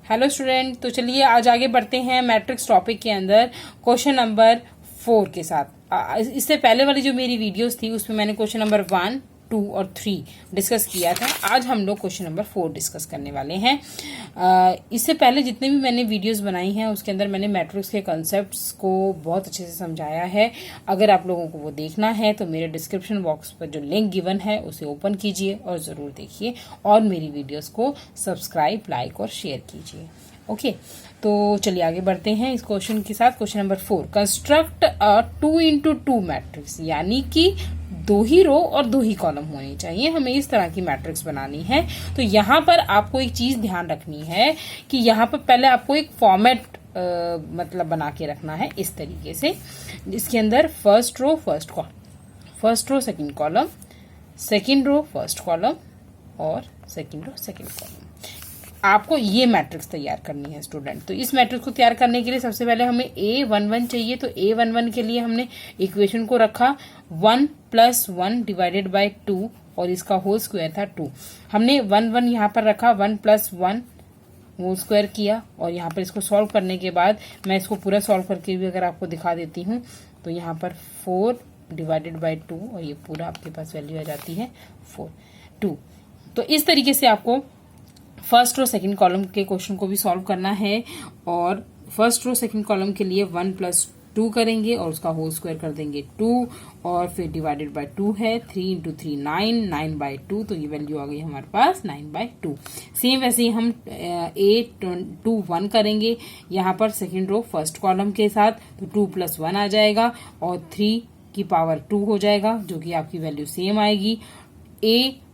Hello student, तो चलिए आज आगे बढ़ते हैं मैट्रिक्स टॉपिक के अंदर क्वेश्चन नंबर 4 के साथ। इससे पहले वाली जो मेरी वीडियोस थी उसमें मैंने क्वेश्चन नंबर 1, 2 और 3 डिस्कस किया था। आज हम लोग क्वेश्चन नंबर 4 डिस्कस करने वाले हैं। इससे पहले जितने भी मैंने वीडियोस बनाई हैं उसके अंदर मैंने मैट्रिक्स के कॉन्सेप्ट्स को बहुत अच्छे से समझाया है। अगर आप लोगों को वो देखना है तो मेरे डिस्क्रिप्शन बॉक्स पर जो लिंक गिवन है उसे ओपन कीजिए और ज़रूर देखिए और मेरी वीडियोस को सब्सक्राइब, लाइक और शेयर कीजिए। ओके, तो चलिए आगे बढ़ते हैं इस क्वेश्चन के साथ। Question number 4, construct a 2x2 matrix, यानी कि 2 ही रो और 2 ही कॉलम होनी चाहिए। हमें इस तरह की मैट्रिक्स बनानी है। तो यहाँ पर आपको एक चीज ध्यान रखनी है कि यहाँ पर पहले आपको एक फॉर्मेट मतलब बना के रखना है इस तरीके से, जिसके अंदर first row second column, second row first column और सेकंड रो सेकंड कॉलम। आपको ये मैट्रिक्स तैयार करनी है स्टूडेंट। तो इस मैट्रिक्स को तैयार करने के लिए सबसे पहले हमें A11 चाहिए। तो A11 के लिए हमने इक्वेशन को रखा 1 + 1 डिवाइडेड बाय 2 और इसका होल स्क्वायर था 2। हमने 1 यहाँ पर रखा, 1 + 1 होल स्क्वायर किया और यहाँ पर इसको सॉल्व करने के बाद मैं इसको पूरा सॉल्व करके भी अगर आपको दिखा देती हूँ तो यहाँ पर 4 डिवाइडेड बाय 2 और ये पूरा आपके पास वैल्यू आ जाती है 2। तो इस तरीके से आपको फर्स्ट रो सेकंड कॉलम के क्वेश्चन को भी सॉल्व करना है। और फर्स्ट रो सेकंड कॉलम के लिए 1 + 2 करेंगे और उसका होल स्क्वायर कर देंगे 2 और फिर डिवाइडेड बाय 2 है, 3 × 3 9/2, तो ये वैल्यू आ गई हमारे पास 9/2। सेम वैसे ही हम A21 करेंगे यहाँ पर सेकंड रो फर्स्ट कॉलम के साथ, तो 2 + 1 आ जाएगा और 3 की पावर 2 हो जाएगा, जो कि आपकी वैल्यू सेम आएगी।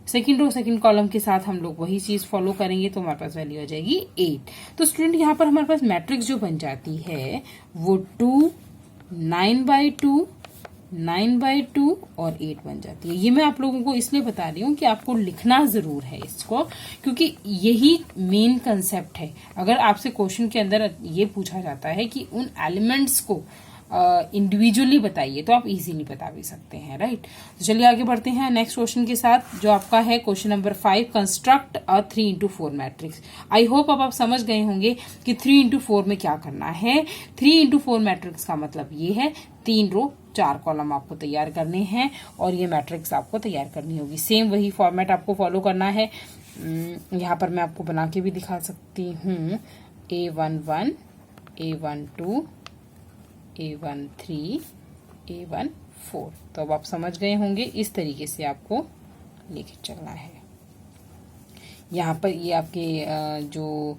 सेकंड रो सेकंड कॉलम के साथ हम लोग वही चीज फॉलो करेंगे तो हमारे पास वैल्यू आ जाएगी 8। तो स्टूडेंट यहाँ पर हमारे पास मैट्रिक्स जो बन जाती है वो 2, 9/2, 9/2 और 8 बन जाती है। ये मैं आप लोगों को इसलिए बता रही हूँ कि आपको लिखना जरूर है इसको, क्योंकि यही मेन कंसेप्ट है। अगर आपसे क्वेश्चन के अंदर ये पूछा जाता है कि उन एलिमेंट्स को इंडिविजुअली बताइए तो आप इजीली बता भी सकते हैं, राइट। तो चलिए आगे बढ़ते हैं नेक्स्ट क्वेश्चन के साथ, जो आपका है question number 5, construct a 3x4 matrix. I hope अब आप समझ गए होंगे कि 3x4 में क्या करना है। 3x4 मैट्रिक्स का मतलब ये है 3 रो 4 कॉलम आपको तैयार करने हैं और ये मैट्रिक्स आपको तैयार करनी होगी। सेम वही फॉर्मेट आपको फॉलो करना है। यहाँ पर मैं आपको बना के भी दिखा सकती हूँ। A11, A12, A13, A14। तो अब आप समझ गए होंगे, इस तरीके से आपको लेके चलना है। यहाँ पर ये आपके जो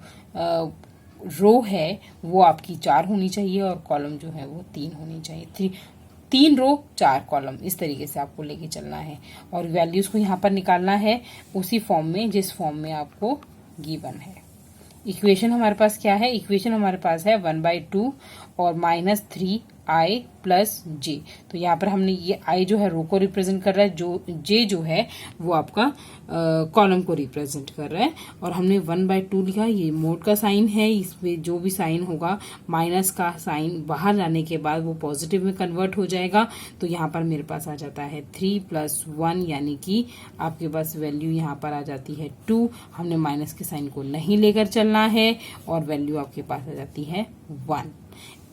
रो है वो आपकी 4 होनी चाहिए और कॉलम जो है वो 3 होनी चाहिए। 3 रो 4 कॉलम, इस तरीके से आपको लेके चलना है और वैल्यूज को यहाँ पर निकालना है उसी फॉर्म में जिस फॉर्म में आपको गिवन है। इक्वेशन हमारे पास क्या है? इक्वेशन हमारे पास है 1/2 और -3i + j। तो यहाँ पर हमने ये i जो है रो को रिप्रेजेंट कर रहा है, जो j जो है वो आपका कॉलम को रिप्रेजेंट कर रहा है। और हमने 1/2 लिखा, ये मोड का साइन है, इसमें जो भी साइन होगा माइनस का साइन बाहर जाने के बाद वो पॉजिटिव में कन्वर्ट हो जाएगा। तो यहाँ पर मेरे पास आ जाता है 3 + 1, यानी कि आपके पास वैल्यू यहाँ पर आ जाती है 2। हमने माइनस के साइन को नहीं लेकर चलना है और वैल्यू आपके पास आ जाती है 1।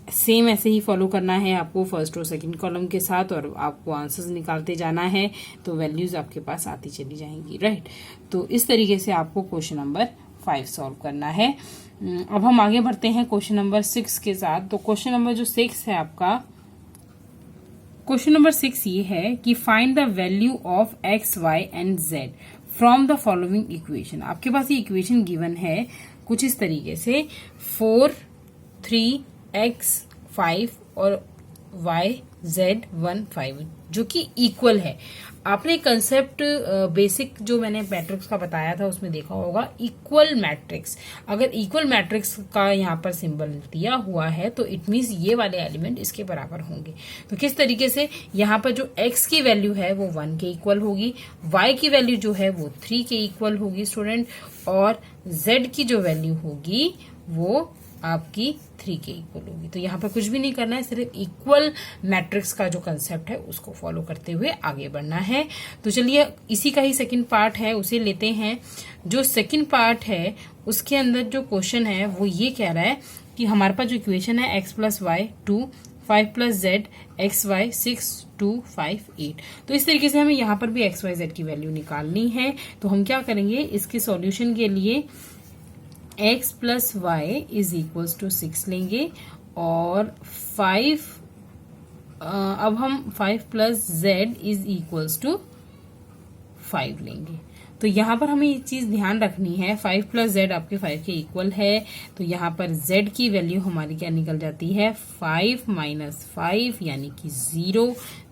सेम ऐसे ही फॉलो करना है आपको फर्स्ट और सेकंड कॉलम के साथ और आपको आंसर्स निकालते जाना है तो वैल्यूज आपके पास आती चली जाएंगी, राइट। तो इस तरीके से आपको क्वेश्चन नंबर 5 सॉल्व करना है। अब हम आगे बढ़ते हैं क्वेश्चन नंबर 6 के साथ। तो क्वेश्चन नंबर जो 6 है आपका, क्वेश्चन नंबर 6 ये है कि find the value of x, y and z from the following equation. आपके पास ये इक्वेशन गिवन है कुछ इस तरीके से, 4, 3x 5 और y z 1 5, जो कि इक्वल है। आपने कंसेप्ट बेसिक जो मैंने मैट्रिक्स का बताया था उसमें देखा होगा, इक्वल मैट्रिक्स। अगर इक्वल मैट्रिक्स का यहाँ पर सिंबल दिया हुआ है तो इट मीन्स ये वाले एलिमेंट इसके बराबर होंगे। तो किस तरीके से, यहाँ पर जो x की वैल्यू है वो 1 के इक्वल होगी, y की वैल्यू जो है वो 3 के इक्वल होगी स्टूडेंट, और z की जो वैल्यू होगी वो आपकी 3 के इक्वल होगी। तो यहाँ पर कुछ भी नहीं करना है, सिर्फ इक्वल मैट्रिक्स का जो कंसेप्ट है उसको फॉलो करते हुए आगे बढ़ना है। तो चलिए इसी का ही सेकंड पार्ट है उसे लेते हैं। जो सेकंड पार्ट है उसके अंदर जो क्वेश्चन है वो ये कह रहा है कि हमारे पास जो इक्वेशन है x plus Y 2, 5 plus Z X Y 6, 2, 5, 8। तो इस तरीके से हमें यहाँ पर भी एक्स वाई जेड की वैल्यू निकालनी है। तो हम क्या करेंगे, इसके सॉल्यूशन के लिए x plus Y is equals to 6 लेंगे और 5 अब हम 5 plus Z is equals to 5 लेंगे। तो यहाँ पर हमें ये चीज ध्यान रखनी है, 5 प्लस जेड आपके 5 के इक्वल है। तो यहाँ पर z की वैल्यू हमारी क्या निकल जाती है, 5 माइनस 5 यानी कि 0।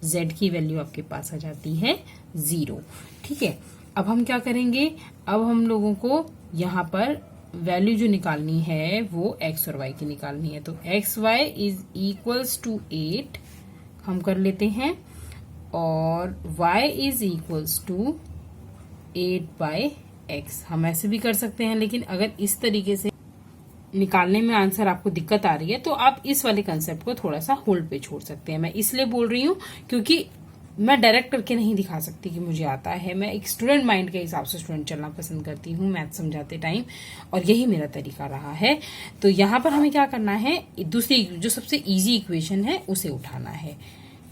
z की वैल्यू आपके पास आ जाती है 0। ठीक है, अब हम क्या करेंगे, अब हम लोगों को यहाँ पर वैल्यू जो निकालनी है वो x और y की निकालनी है। तो X Y is equals to 8 हम कर लेते हैं और y is equals to 8/x। हम ऐसे भी कर सकते हैं, लेकिन अगर इस तरीके से निकालने में आंसर आपको दिक्कत आ रही है तो आप इस वाले कंसेप्ट को थोड़ा सा होल्ड पे छोड़ सकते हैं। मैं इसलिए बोल रही हूँ क्योंकि मैं डायरेक्ट करके नहीं दिखा सकती कि मुझे आता है। मैं एक स्टूडेंट माइंड के हिसाब से स्टूडेंट चलना पसंद करती हूँ मैथ समझाते टाइम, और यही मेरा तरीका रहा है। तो यहाँ पर हमें क्या करना है, दूसरी जो सबसे इजी इक्वेशन है उसे उठाना है,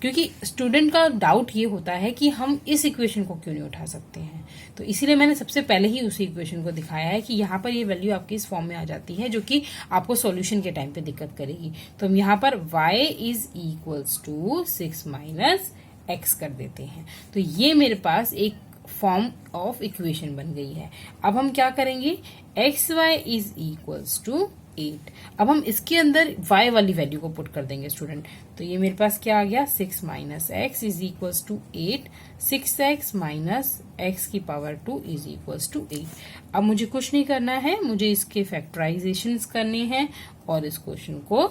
क्योंकि स्टूडेंट का डाउट ये होता है कि हम इस इक्वेशन को क्यों नहीं उठा सकते हैं। तो इसीलिए मैंने सबसे पहले ही उसी इक्वेशन को दिखाया है कि यहाँ पर ये वैल्यू आपकी इस फॉर्म में आ जाती है जो कि आपको सॉल्यूशन के टाइम पे दिक्कत करेगी। तो हम यहाँ पर y इज इक्वल्स टू 6 माइनस x कर देते हैं। तो ये मेरे पास एक फॉर्म ऑफ इक्वेशन बन गई है। अब हम क्या करेंगे, X Y is equals to 8। अब हम इसके अंदर y वाली वैल्यू को पुट कर देंगे स्टूडेंट। तो ये मेरे पास क्या आ गया, 6 minus X is equals to 8। 6x minus X की पावर 2 इज इक्वल्स टू 8। अब मुझे कुछ नहीं करना है, मुझे इसके फैक्टराइजेशन करने हैं और इस क्वेश्चन को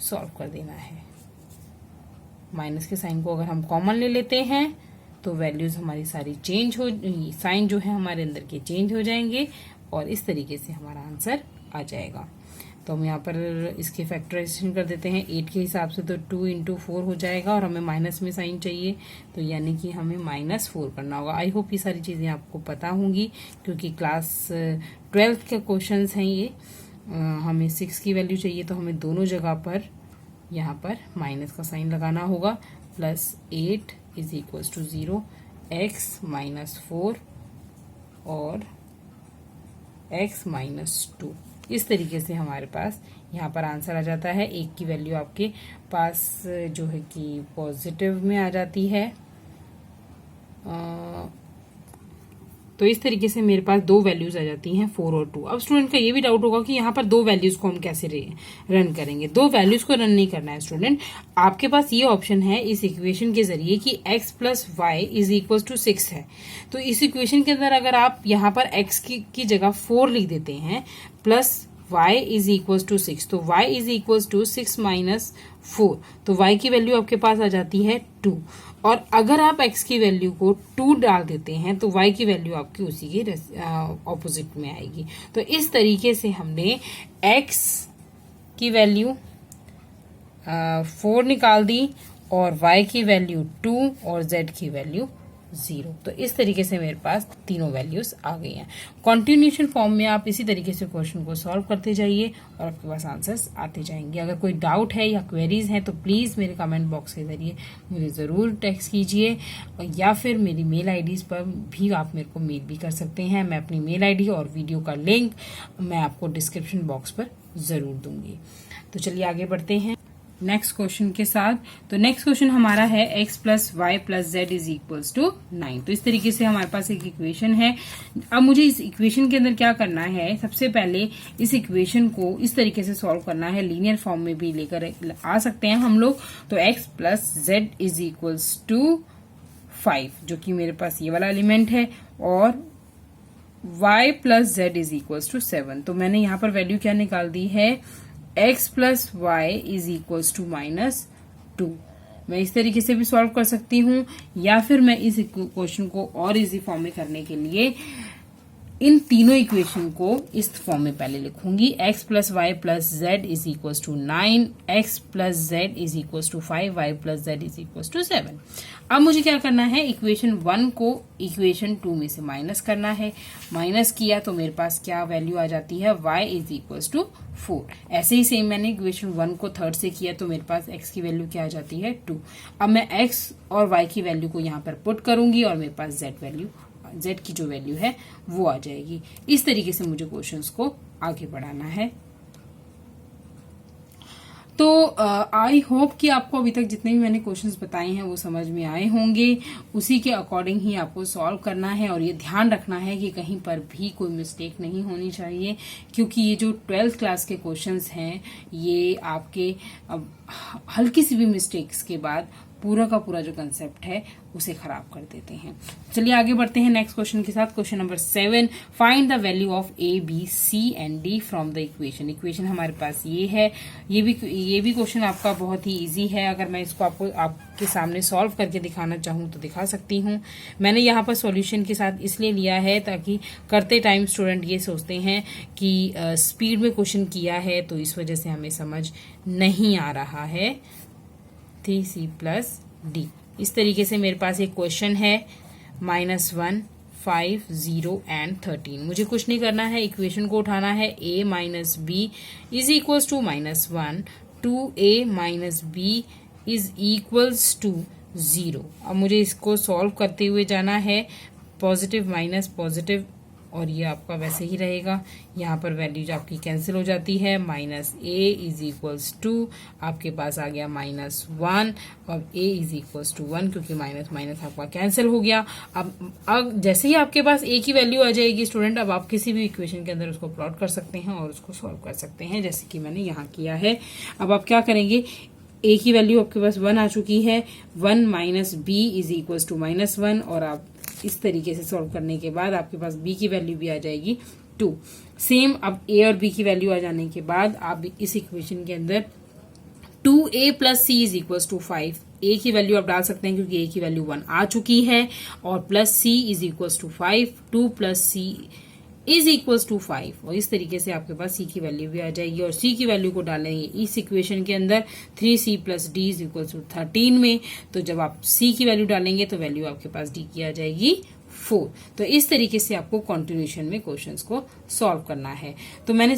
सॉल्व कर देना है। माइनस के साइन को अगर हम कॉमन ले लेते हैं तो वैल्यूज हमारी सारी चेंज हो, साइन जो है हमारे अंदर के चेंज हो जाएंगे और इस तरीके से हमारा आंसर आ जाएगा। तो हम यहाँ पर इसके फैक्टराइजेशन कर देते हैं 8 के हिसाब से, तो 2 इंटू 4 हो जाएगा और हमें माइनस में साइन चाहिए, तो यानी कि हमें -4 करना होगा। आई होप ये सारी चीज़ें आपको पता होंगी क्योंकि क्लास 12th के क्वेश्चंस हैं ये। हमें 6 की वैल्यू चाहिए तो हमें दोनों जगह पर यहाँ पर माइनस का साइन लगाना होगा। Plus 8 is equals to 0, x minus 4 और x माइनस 2। इस तरीके से हमारे पास यहाँ पर आंसर आ जाता है। एक की वैल्यू आपके पास जो है कि पॉजिटिव में आ जाती है। तो इस तरीके से मेरे पास दो वैल्यूज आ जाती हैं 4 और 2। अब स्टूडेंट का ये भी डाउट होगा कि यहाँ पर दो वैल्यूज को हम कैसे रन करेंगे। दो वैल्यूज को रन नहीं करना है स्टूडेंट, आपके पास ये ऑप्शन है इस इक्वेशन के जरिए कि x plus Y is equal to 6 है। तो इस इक्वेशन के अंदर अगर आप यहाँ पर x की जगह 4 लिख देते हैं plus y is equal to 6, तो y इज इक्वल टू 6 माइनस 4, तो y की वैल्यू आपके पास आ जाती है 2। और अगर आप x की वैल्यू को 2 डाल देते हैं तो y की वैल्यू आपकी उसी के ऑपोजिट में आएगी। तो इस तरीके से हमने x की वैल्यू 4 निकाल दी और y की वैल्यू 2 और z की वैल्यू 0। तो इस तरीके से मेरे पास तीनों वैल्यूज आ गई हैं। कॉन्टिन्यूशन फॉर्म में आप इसी तरीके से क्वेश्चन को सॉल्व करते जाइए और आपके पास आंसर्स आते जाएंगे। अगर कोई डाउट है या क्वेरीज हैं तो प्लीज़ मेरे कमेंट बॉक्स के जरिए मुझे ज़रूर टेक्स्ट कीजिए, या फिर मेरी मेल आईडीज़ पर भी आप मेरे को मेल भी कर सकते हैं। मैं अपनी मेल आईडी और वीडियो का लिंक मैं आपको डिस्क्रिप्शन बॉक्स पर ज़रूर दूंगी। तो चलिए आगे बढ़ते हैं नेक्स्ट क्वेश्चन के साथ। तो नेक्स्ट क्वेश्चन हमारा है x plus Y plus Z is equals to 9। तो इस तरीके से हमारे पास एक इक्वेशन है। अब मुझे इस इक्वेशन के अंदर क्या करना है, सबसे पहले इस इक्वेशन को इस तरीके से सॉल्व करना है, लीनियर फॉर्म में भी लेकर आ सकते हैं हम लोग। तो x plus Z is equals to 5 जो कि मेरे पास ये वाला एलिमेंट है, और y plus Z is equals to 7। तो मैंने यहाँ पर वैल्यू क्या निकाल दी है, x plus Y is equals to -2। मैं इस तरीके से भी सॉल्व कर सकती हूँ, या फिर मैं इस क्वेश्चन को और इजी फॉर्म में करने के लिए इन तीनों इक्वेशन को इस फॉर्म में पहले लिखूंगी, x plus Y plus Z is equal to 9, x plus Z is equal to 5, Y plus Z is equal to 7। अब मुझे क्या करना है, इक्वेशन 1 को इक्वेशन 2 में से माइनस करना है। माइनस किया तो मेरे पास क्या वैल्यू आ जाती है, y इज इक्वल टू 4। ऐसे ही सेम मैंने इक्वेशन 1 को थर्ड से किया तो मेरे पास x की वैल्यू क्या आ जाती है, 2। अब मैं x और y की वैल्यू को यहाँ पर पुट करूंगी और मेरे पास z की जो वैल्यू है वो आ जाएगी। इस तरीके से मुझे क्वेश्चंस को आगे बढ़ाना है। तो आई होप कि आपको अभी तक जितने भी मैंने क्वेश्चंस बताए हैं वो समझ में आए होंगे। उसी के अकॉर्डिंग ही आपको सॉल्व करना है और ये ध्यान रखना है कि कहीं पर भी कोई मिस्टेक नहीं होनी चाहिए, क्योंकि ये जो 12th क्लास के क्वेश्चंस हैं ये आपके हल्की सी भी मिस्टेक्स के बाद पूरा का पूरा जो कंसेप्ट है उसे खराब कर देते हैं। चलिए आगे बढ़ते हैं नेक्स्ट क्वेश्चन के साथ। Question number 7, find the value of A B C and D from the equation हमारे पास ये है। ये भी क्वेश्चन आपका बहुत ही इजी है। अगर मैं इसको आपके सामने सॉल्व करके दिखाना चाहूँ तो दिखा सकती हूँ। मैंने यहाँ पर सॉल्यूशन के साथ इसलिए लिया है ताकि करते टाइम स्टूडेंट ये सोचते हैं कि स्पीड में क्वेश्चन किया है तो इस वजह से हमें समझ नहीं आ रहा है। 3c प्लस डी, इस तरीके से मेरे पास एक क्वेश्चन है, -1, 5, 0 एंड 13। मुझे कुछ नहीं करना है, इक्वेशन को उठाना है। a minus B is equals to -1, 2a minus B is equals to 0। अब मुझे इसको सॉल्व करते हुए जाना है, पॉजिटिव माइनस पॉजिटिव, और ये आपका वैसे ही रहेगा। यहाँ पर वैल्यूज आपकी कैंसिल हो जाती है। -a इज इक्वल्स टू आपके पास आ गया -1 और a इज इक्वल्स टू 1, क्योंकि माइनस माइनस आपका कैंसिल हो गया। अब जैसे ही आपके पास a की वैल्यू आ जाएगी स्टूडेंट, अब आप किसी भी इक्वेशन के अंदर उसको प्लॉट कर सकते हैं और उसको सॉल्व कर सकते हैं, जैसे कि मैंने यहाँ किया है। अब आप क्या करेंगे, a की वैल्यू आपके पास 1 आ चुकी है, 1 minus B is equals to -1, और आप इस तरीके से सॉल्व करने के बाद आपके पास b की वैल्यू भी आ जाएगी 2। सेम अब a और b की वैल्यू आ जाने के बाद आप इस इक्वेशन के अंदर 2a plus c is equals to 5, a की वैल्यू आप डाल सकते हैं क्योंकि a की वैल्यू 1 आ चुकी है, और plus c is equals to 5, 2 plus c is equals to 5, और इस तरीके से आपके पास c की वैल्यू भी आ जाएगी। और c की वैल्यू को डालेंगे इस इक्वेशन के अंदर 3c plus d is equals to 13 में, तो जब आप c की वैल्यू डालेंगे तो वैल्यू आपके पास d की आ जाएगी 4। तो इस तरीके से आपको कंटिन्यूएशन में क्वेश्चंस को सॉल्व करना है। तो मैंने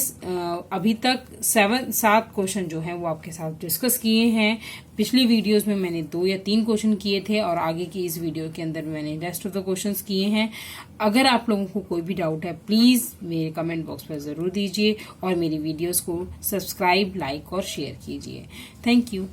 अभी तक 7 क्वेश्चन जो हैं वो आपके साथ डिस्कस किए हैं। पिछली वीडियोस में मैंने 2 या 3 क्वेश्चन किए थे और आगे की इस वीडियो के अंदर मैंने रेस्ट ऑफ द क्वेश्चंस किए हैं। अगर आप लोगों को कोई भी डाउट है प्लीज मेरे कमेंट बॉक्स पर जरूर दीजिए और मेरी वीडियोस को सब्सक्राइब, लाइक और शेयर कीजिए। Thank you.